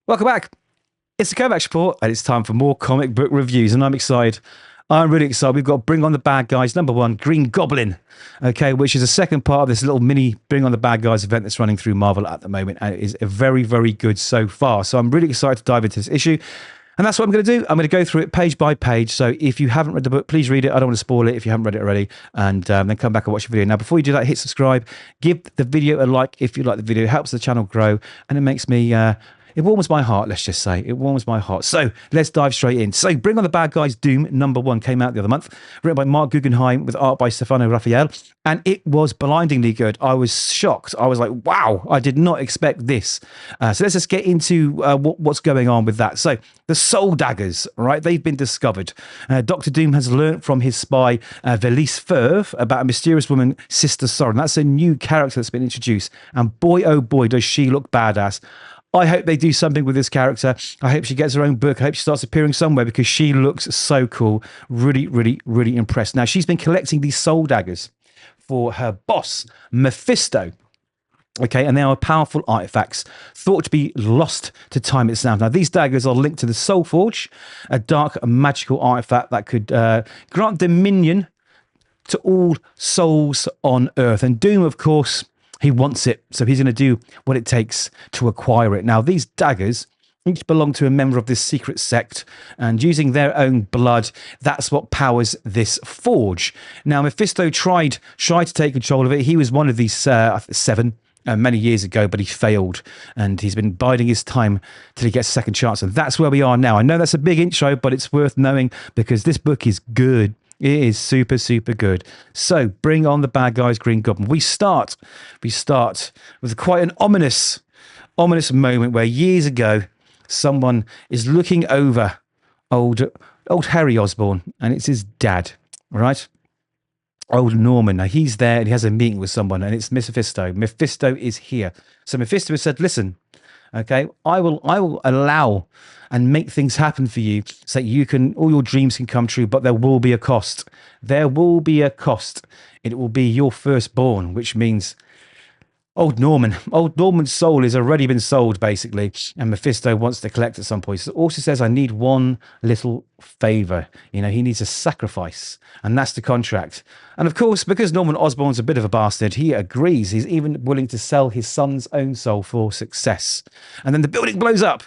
Welcome back. It's the Kovacs Report, and it's time for more comic book reviews, and I'm excited. I'm really excited. We've got Bring on the Bad Guys, #1, Green Goblin, okay, which is the second part of this little mini Bring on the Bad Guys event that's running through Marvel at the moment, and it is very, very good so far. So I'm really excited to dive into this issue, and that's what I'm going to do. I'm going to go through it page by page. So if you haven't read the book, please read it. I don't want to spoil it if you haven't read it already, and then come back and watch the video. Now, before you do that, hit subscribe, give the video a like if you like the video. It helps the channel grow, and it makes me... it warms my heart, let's just say. It warms my heart. So let's dive straight in. So Bring on the Bad Guys Doom #1 came out the other month, written by Mark Guggenheim with art by Stefano Raffaele, and it was blindingly good. I was shocked. I was like, wow, I did not expect this. So let's just get into what's going on with that. So the soul daggers, right? They've been discovered. Dr. Doom has learnt from his spy, Velise Ferv, about a mysterious woman, Sister Soren. That's a new character that's been introduced. And boy, oh boy, does she look badass. I hope they do something with this character. I hope she gets her own book. I hope she starts appearing somewhere because she looks so cool. Really, really, really impressed. Now, she's been collecting these soul daggers for her boss, Mephisto. Okay, and they are powerful artifacts thought to be lost to time itself. Now, these daggers are linked to the Soul Forge, a dark magical artifact that could grant dominion to all souls on Earth. And Doom, of course... he wants it, so he's going to do what it takes to acquire it. Now, these daggers each belong to a member of this secret sect, and using their own blood, that's what powers this forge. Now, Mephisto tried to take control of it. He was one of these 7 many years ago, but he failed, and he's been biding his time till he gets a second chance, and that's where we are now. I know that's a big intro, but it's worth knowing because this book is good. It is super, super good. So, Bring on the Bad Guys, Green Goblin. We start with quite an ominous moment where years ago, someone is looking over old Harry Osborn, and it's his dad, right? Old Norman. Now, he's there, and he has a meeting with someone, and it's Mephisto. Mephisto is here. So, Mephisto has said, listen, okay, I will allow and make things happen for you so that all your dreams can come true, but there will be a cost. There will be a cost. It will be your firstborn, which means Old Norman's soul has already been sold, basically, and Mephisto wants to collect at some point. So also says, I need one little favor. You know, he needs a sacrifice, and that's the contract. And of course, because Norman Osborn's a bit of a bastard, he agrees. He's even willing to sell his son's own soul for success. And then the building blows up.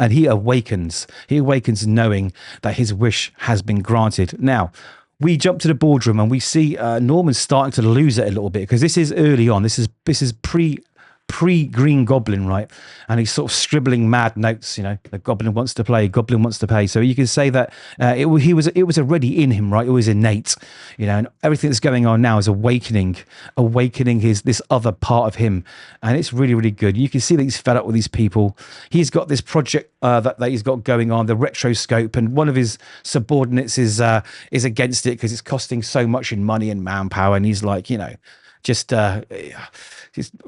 And he awakens. He awakens knowing that his wish has been granted. Now, we jump to the boardroom and we see Norman starting to lose it a little bit because this is early on. This is pre-Green Goblin, right? And he's sort of scribbling mad notes, you know, the Goblin wants to play, Goblin wants to pay. So you can say that it was already in him, right? It was innate, you know, and everything that's going on now is awakening this other part of him. And it's really, really good. You can see that he's fed up with these people. He's got this project that he's got going on, the retroscope, and one of his subordinates is against it because it's costing so much in money and manpower. And he's like, you know, just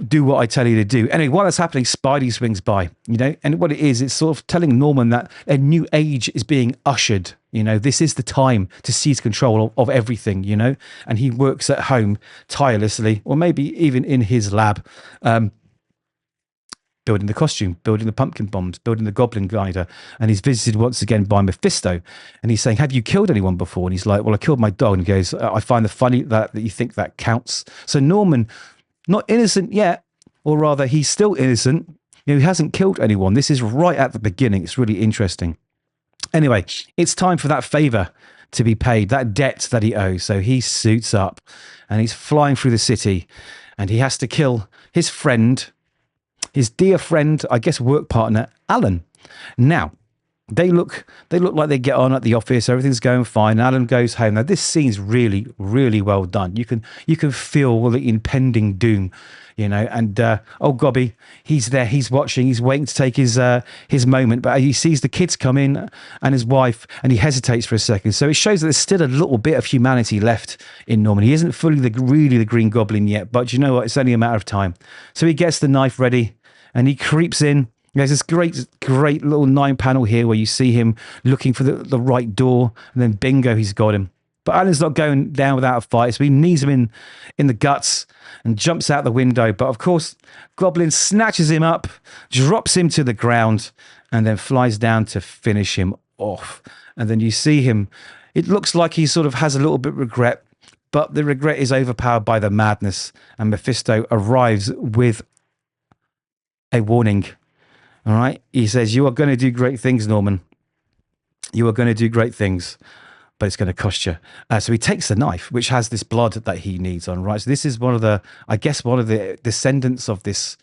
do what I tell you to do. Anyway, while that's happening, Spidey swings by, you know, and what it is, it's sort of telling Norman that a new age is being ushered. You know, this is the time to seize control of everything, you know, and he works at home tirelessly, or maybe even in his lab, building the costume, building the pumpkin bombs, building the Goblin glider. And he's visited once again by Mephisto. And he's saying, have you killed anyone before? And he's like, well, I killed my dog. And he goes, I find it funny that you think that counts. So Norman, not innocent yet, or rather, he's still innocent. You know, he hasn't killed anyone. This is right at the beginning. It's really interesting. Anyway, it's time for that favor to be paid, that debt that he owes. So he suits up and he's flying through the city and he has to kill his friend, his dear friend, I guess work partner, Alan. Now, they look like they get on at the office. Everything's going fine. Alan goes home. Now, this scene's really, really well done. You can feel the impending doom, you know. And old Gobby, he's there. He's watching. He's waiting to take his moment. But he sees the kids come in and his wife, and he hesitates for a second. So it shows that there's still a little bit of humanity left in Norman. He isn't fully really the Green Goblin yet. But you know what? It's only a matter of time. So he gets the knife ready and he creeps in. There's this great little 9 panel here where you see him looking for the right door, and then bingo, he's got him. But Alan's not going down without a fight, so he knees him in the guts and jumps out the window. But of course, Goblin snatches him up, drops him to the ground, and then flies down to finish him off. And then you see him. It looks like he sort of has a little bit of regret, but the regret is overpowered by the madness. And Mephisto arrives with a warning. All right. He says, "You are going to do great things, Norman. You are going to do great things, but it's going to cost you." So he takes the knife, which has this blood that he needs on, right? So this is one of the, I guess, one of the descendants of this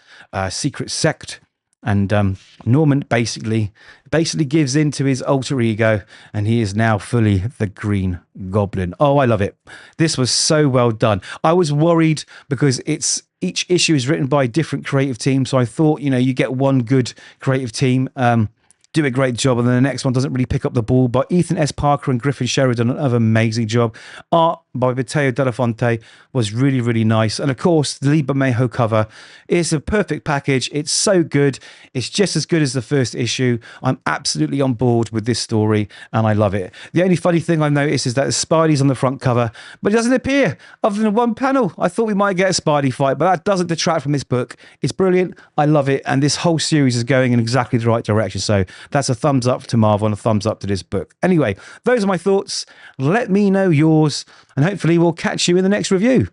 secret sect. And Norman basically gives in to his alter ego, and he is now fully the Green Goblin. Oh, I love it. This was so well done. I was worried because each issue is written by a different creative team, so I thought, you get one good creative team, do a great job, and then the next one doesn't really pick up the ball. But Ethan S. Parker and Griffin Sheridan done another amazing job. Art by Matteo Della Fonte was really, really nice. And of course, the Lee Bermejo cover is a perfect package. It's so good. It's just as good as the first issue. I'm absolutely on board with this story, and I love it. The only funny thing I've noticed is that Spidey's on the front cover, but he doesn't appear other than one panel. I thought we might get a Spidey fight, but that doesn't detract from this book. It's brilliant. I love it. And this whole series is going in exactly the right direction. So that's a thumbs up to Marvel and a thumbs up to this book. Anyway, those are my thoughts. Let me know yours, and hopefully we'll catch you in the next review.